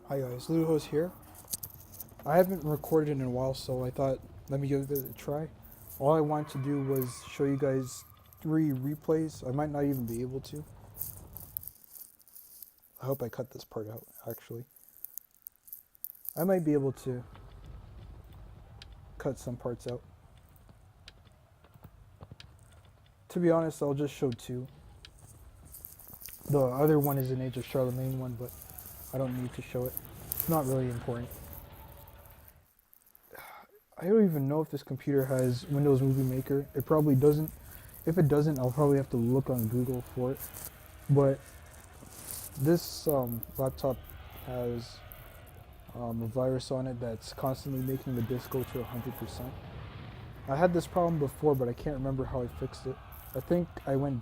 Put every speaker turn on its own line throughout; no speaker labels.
Hi guys, Ludo's here. I haven't recorded in a while, so I thought let me give it a try. All I wanted to do was show you guys 3 replays. I might not even be able to. I hope I cut this part out, actually. I might be able to cut some parts out. To be honest, I'll just show 2. The other one is an Age of Charlemagne one, but I don't need to show it. It's not really important. I don't even know if this computer has Windows Movie Maker. It probably doesn't. If it doesn't, I'll probably have to look on Google for it. But this laptop has a virus on it that's constantly making the disk go to 100%. I had this problem before, but I can't remember how I fixed it. I think I went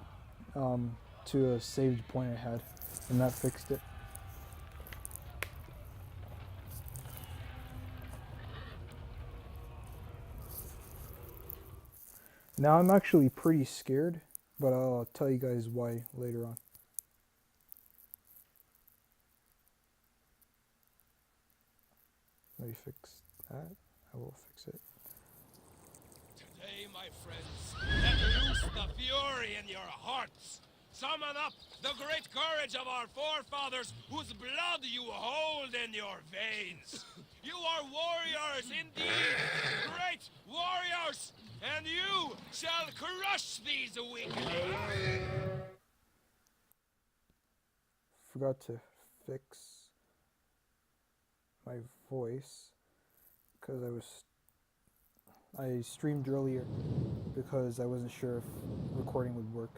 to a saved point I had, and that fixed it. Now I'm actually pretty scared, but I'll tell you guys why later on. Let me fix that. I will fix it.
Today, my friends, let loose the fury in your hearts. Summon up the great courage of our forefathers, whose blood you hold in your veins. You are warriors indeed, great warriors, and you shall crush these weaklings.
Forgot to fix my voice because I streamed earlier because I wasn't sure if recording would work.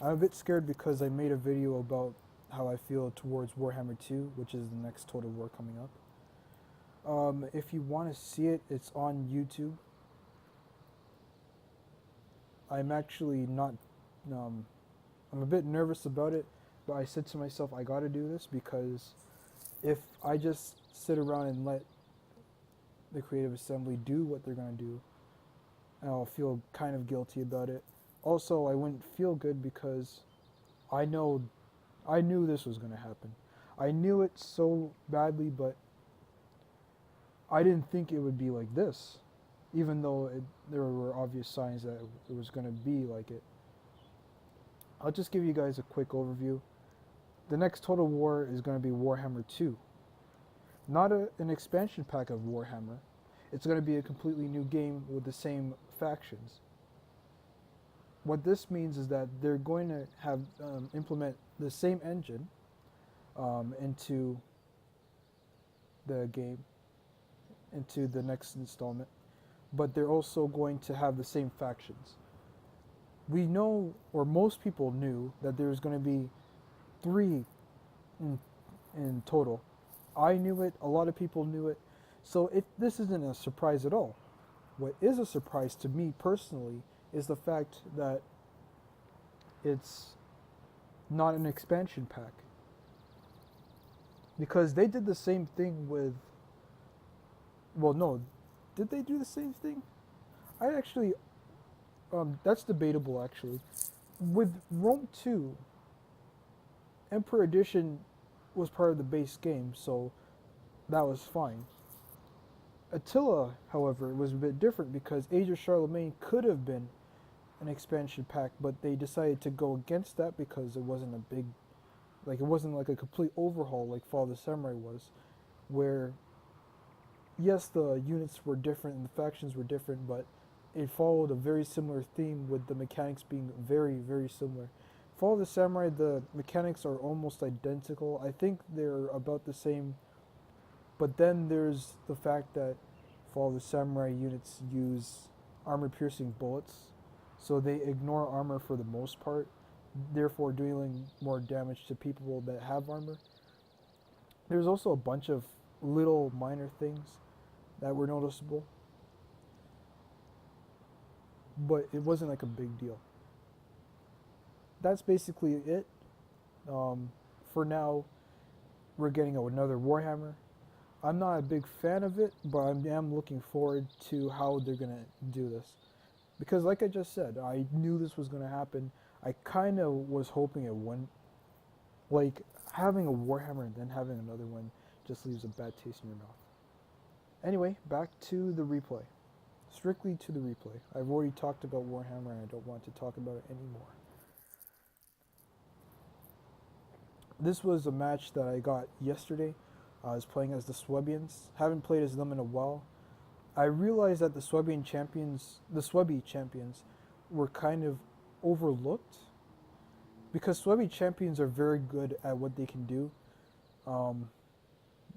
I'm a bit scared because I made a video about how I feel towards Warhammer 2, which is the next Total War coming up. If you want to see it, it's on YouTube. I'm actually not, I'm a bit nervous about it, but I said to myself, I gotta do this because if I just sit around and let the Creative Assembly do what they're gonna do, I'll feel kind of guilty about it. Also, I wouldn't feel good because I knew this was gonna happen. I knew it so badly, but I didn't think it would be like this, even though there were obvious signs that it was gonna be like it. I'll just give you guys a quick overview. The next Total War is going to be Warhammer 2. Not an expansion pack of Warhammer. It's going to be a completely new game with the same factions. What this means is that they're going to have implement the same engine into the game, into the next installment, but they're also going to have the same factions. We know, or most people knew, that there's going to be 3 in total. I knew it, a lot of people knew it, so this isn't a surprise at all. What is a surprise to me personally is the fact that it's not an expansion pack. Because they did the same thing with, well, no, did they do the same thing? I actually, that's debatable actually. With Rome 2, Emperor Edition was part of the base game, so that was fine. Attila, however, was a bit different because Age of Charlemagne could have been an expansion pack, but they decided to go against that because it wasn't a big, like it wasn't like a complete overhaul like Fall of the Samurai was, where yes, the units were different and the factions were different, but it followed a very similar theme with the mechanics being very, very similar. Fall of the Samurai, the mechanics are almost identical. I think they're about the same, but then there's the fact that Fall of the Samurai units use armor-piercing bullets, so they ignore armor for the most part, therefore dealing more damage to people that have armor. There's also a bunch of little minor things that were noticeable, but it wasn't like a big deal. That's basically it. For now, we're getting another Warhammer. I'm not a big fan of it, but I am looking forward to how they're going to do this. Because like I just said, I knew this was going to happen. I kind of was hoping it wouldn't. Like, having a Warhammer and then having another one just leaves a bad taste in your mouth. Anyway, back to the replay. Strictly to the replay. I've already talked about Warhammer and I don't want to talk about it anymore. This was a match that I got yesterday. I was playing as the Swebians. Haven't played as them in a while. I realized that the Swebian champions, the Swebby champions, were kind of overlooked because Swebby champions are very good at what they can do.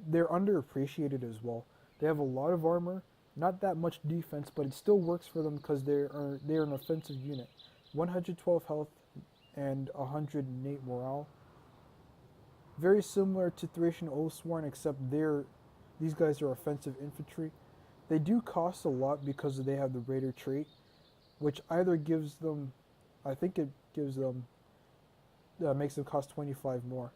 They're underappreciated as well. They have a lot of armor, not that much defense, but it still works for them because they're an offensive unit. 112 health and 108 morale. Very similar to Thracian Oathsworn, except these guys are offensive infantry. They do cost a lot because they have the Raider trait, which either gives them, I think it gives them, makes them cost 25 more.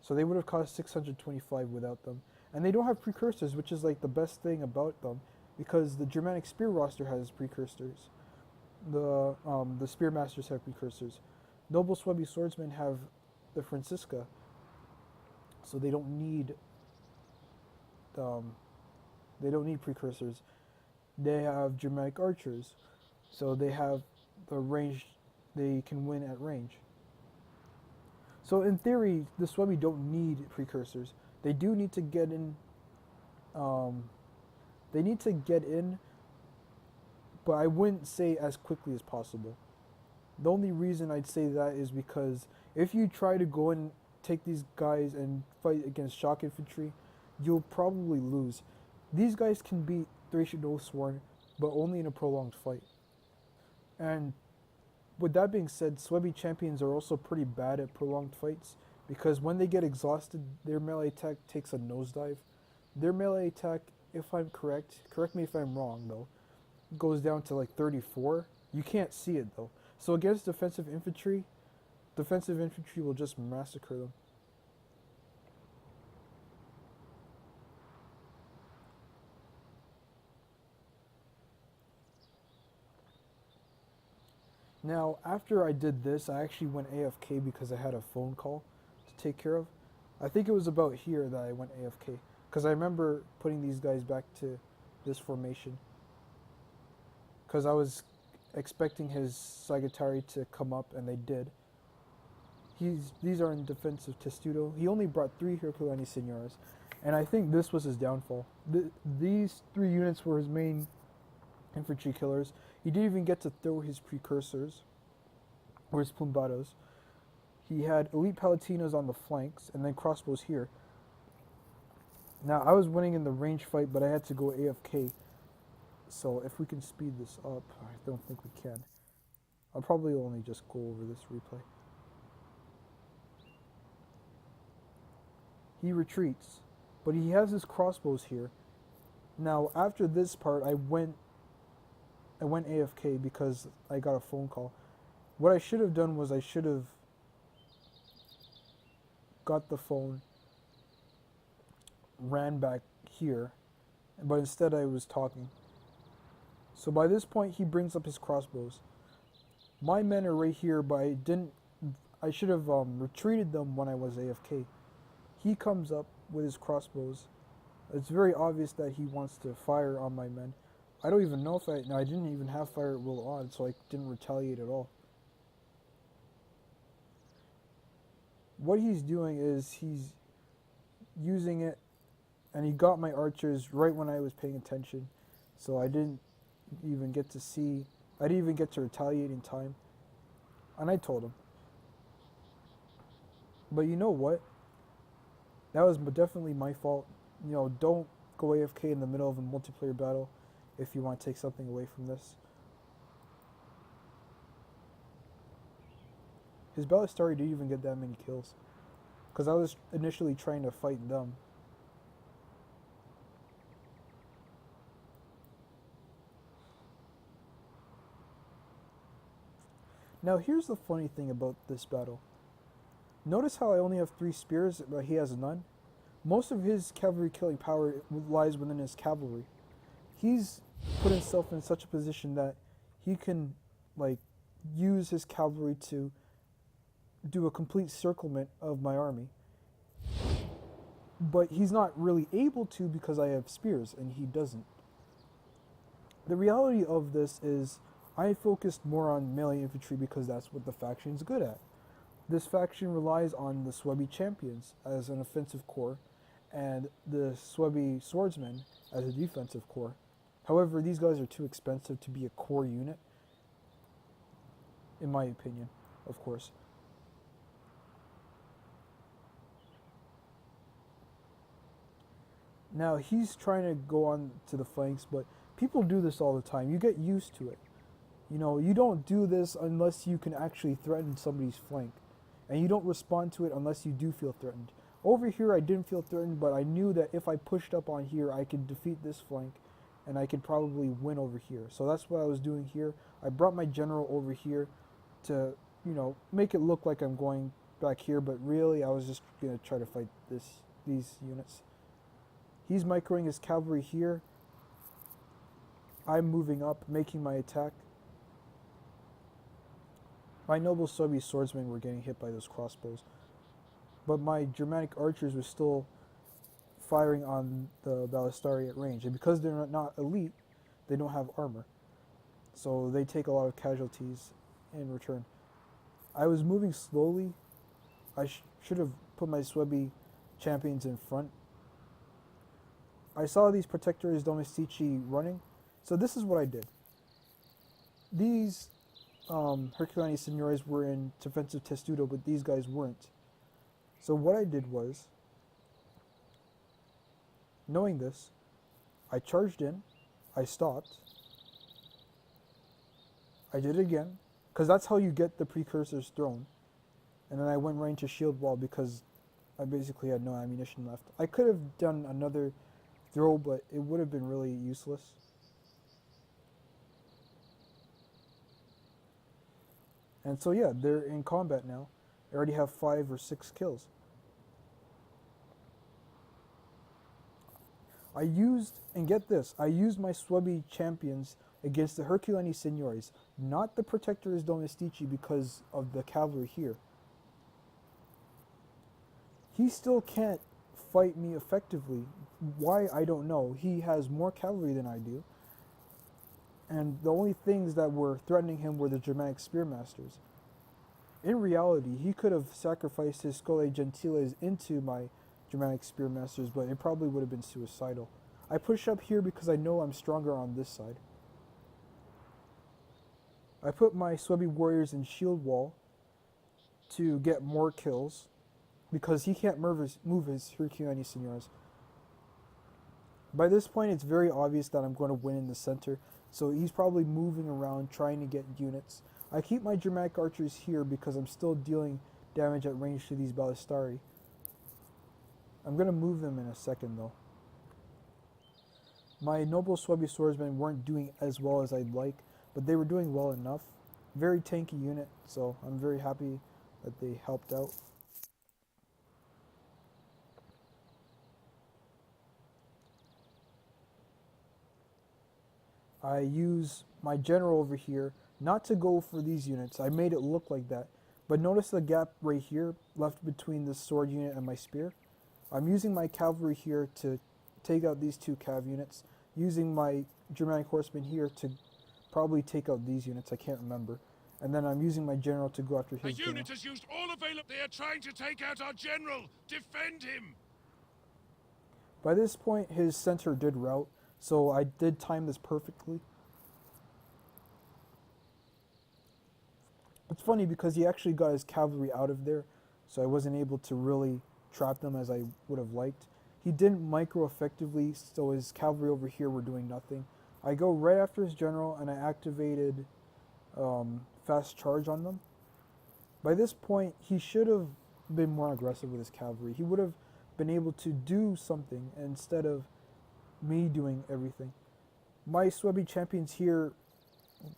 So they would have cost 625 without them. And they don't have precursors, which is like the best thing about them, because the Germanic Spear roster has precursors. The Spearmasters have precursors. Noble Swebby Swordsmen have the Francisca, so they don't need precursors. They have Germanic Archers, so they have the range. They can win at range. So in theory, the Swebby don't need precursors. They do need to get in. They need to get in, but I wouldn't say as quickly as possible. The only reason I'd say that is because if you try to go and take these guys and fight against shock infantry, you'll probably lose. These guys can beat Thracian Oathsworn, but only in a prolonged fight. And with that being said, Swebby champions are also pretty bad at prolonged fights, because when they get exhausted, their melee attack takes a nosedive. Their melee attack, if I'm correct me if I'm wrong though, goes down to like 34. You can't see it though. So against defensive infantry will just massacre them. Now, after I did this, I actually went AFK because I had a phone call to take care of. I think it was about here that I went AFK, because I remember putting these guys back to this formation, because I was expecting his Sagittari to come up, and they did. These are in defensive Testudo. He only brought 3 Herculani Signoras, and I think this was his downfall. These 3 units were his main infantry killers. He didn't even get to throw his precursors, or his plumbados. He had elite palatinos on the flanks, and then crossbows here. Now, I was winning in the range fight, but I had to go AFK. So if we can speed this up, I don't think we can. I'll probably only just go over this replay. He retreats, but he has his crossbows here. Now, after this part, I went AFK because I got a phone call. What I should have done was I should have got the phone, ran back here, but instead I was talking. So by this point, he brings up his crossbows. My men are right here, but I should have retreated them when I was AFK. He comes up with his crossbows. It's very obvious that he wants to fire on my men. I don't even know if I didn't even have fire at will on, so I didn't retaliate at all. What he's doing is he's using it, and he got my archers right when I was paying attention, so I didn't even get to retaliate in time, and I told him. But you know what? That was definitely my fault. You know, don't go AFK in the middle of a multiplayer battle if you want to take something away from this. His Ballistari didn't even get that many kills, because I was initially trying to fight them. Now here's the funny thing about this battle. Notice how I only have 3 spears, but he has none? Most of his cavalry killing power lies within his cavalry. He's put himself in such a position that he can, like, use his cavalry to do a complete circlement of my army. but he's not really able to because I have spears and he doesn't. The reality of this is I focused more on melee infantry because that's what the faction's good at. This faction relies on the Swebby champions as an offensive core and the Swebby swordsmen as a defensive core. However, these guys are too expensive to be a core unit, in my opinion, of course. Now, he's trying to go on to the flanks, but people do this all the time. You get used to it. You know, you don't do this unless you can actually threaten somebody's flank. And you don't respond to it unless you do feel threatened. Over here, I didn't feel threatened, but I knew that if I pushed up on here, I could defeat this flank, and I could probably win over here. So that's what I was doing here. I brought my general over here to, you know, make it look like I'm going back here, but really I was just going to try to fight these units. He's microing his cavalry here. I'm moving up, making my attack. My noble Swebby swordsmen were getting hit by those crossbows, but my Germanic archers were still firing on the Ballistari at range. And because they're not elite, they don't have armor, so they take a lot of casualties in return. I was moving slowly. I should have put my Swebby champions in front. I saw these Protectores Domestici running, so this is what I did. These Herculani Signores were in defensive testudo, but these guys weren't. So what I did was, knowing this, I charged in, I stopped, I did it again, because that's how you get the precursors thrown, and then I went right into shield wall because I basically had no ammunition left. I could have done another throw, but it would have been really useless. And so yeah, they're in combat now. I already have 5 or 6 kills. I used, and get this, I used my Swebby champions against the Herculani Signores, not the Protectores Domestici because of the cavalry here. He still can't fight me effectively. Why, I don't know. He has more cavalry than I do. And the only things that were threatening him were the Germanic Spearmasters. In reality, he could have sacrificed his Scholae Gentiles into my Germanic Spearmasters, but it probably would have been suicidal. I push up here because I know I'm stronger on this side. I put my Swebby warriors in shield wall to get more kills because he can't move his Herculani Signores. By this point, it's very obvious that I'm going to win in the center, so he's probably moving around trying to get units. I keep my Germanic archers here because I'm still dealing damage at range to these Ballistari. I'm going to move them in a second though. My noble Swebby swordsmen weren't doing as well as I'd like, but they were doing well enough. Very tanky unit, so I'm very happy that they helped out. I use my general over here not to go for these units. I made it look like that. But notice the gap right here left between the sword unit and my spear. I'm using my cavalry here to take out these 2 cav units. Using my Germanic horsemen here to probably take out these units. I can't remember. And then I'm using my general to go after his general.
A unit has used all available. They are trying to take out our general. Defend him.
By this point, his center did rout, so I did time this perfectly. It's funny because he actually got his cavalry out of there, so I wasn't able to really trap them as I would have liked. He didn't micro effectively, so his cavalry over here were doing nothing. I go right after his general and I activated fast charge on them. By this point, he should have been more aggressive with his cavalry. He would have been able to do something instead of me doing everything. My Swebby champions here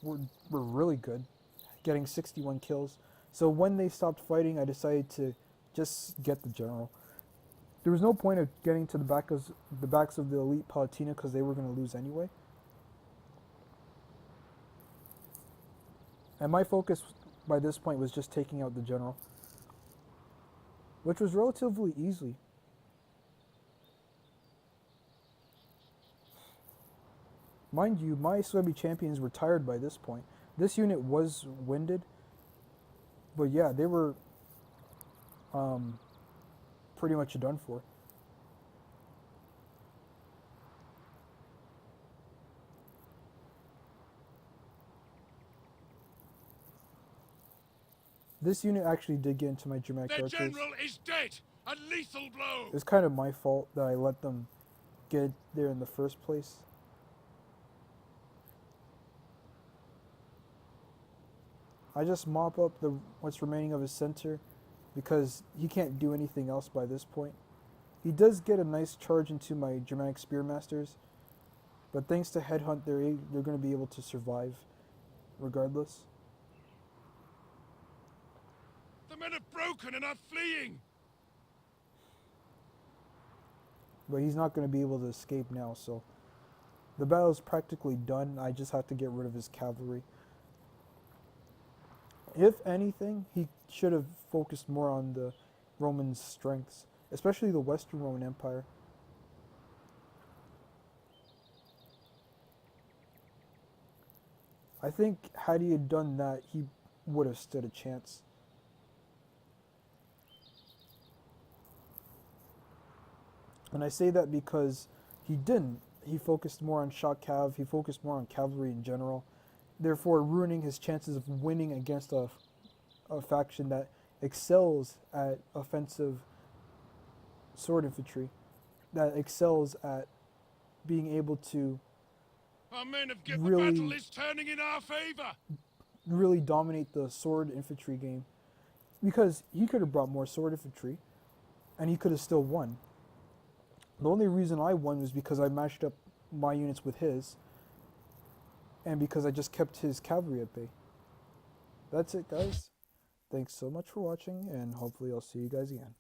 were really good, getting 61 kills. So when they stopped fighting, I decided to just get the general. There was no point of getting to the backs of the elite Palatina because they were going to lose anyway. And my focus by this point was just taking out the general, which was relatively easy. Mind you, my Swebby champions were tired by this point. This unit was winded, but yeah, they were pretty much done for. This unit actually did get into my Germanic
The
archers.
general is dead! A lethal blow!
It's kind of my fault that I let them get there in the first place. I just mop up the what's remaining of his center because he can't do anything else by this point. He does get a nice charge into my Germanic Spearmasters, but thanks to Headhunt, they're going to be able to survive regardless.
The men have broken and are fleeing!
But he's not going to be able to escape now, so the battle is practically done. I just have to get rid of his cavalry. If anything, he should have focused more on the Roman strengths, especially the Western Roman Empire. I think had he had done that, he would have stood a chance. And I say that because he didn't. He focused more on shock cav, he focused more on cavalry in general, therefore ruining his chances of winning against a faction that excels at offensive sword infantry, that excels at being able to
Our men have the battle is turning in our favor!
really dominate the sword infantry game. Because he could have brought more sword infantry, and he could have still won. The only reason I won was because I matched up my units with his, and because I just kept his cavalry at bay. That's it, guys. Thanks so much for watching, and hopefully I'll see you guys again.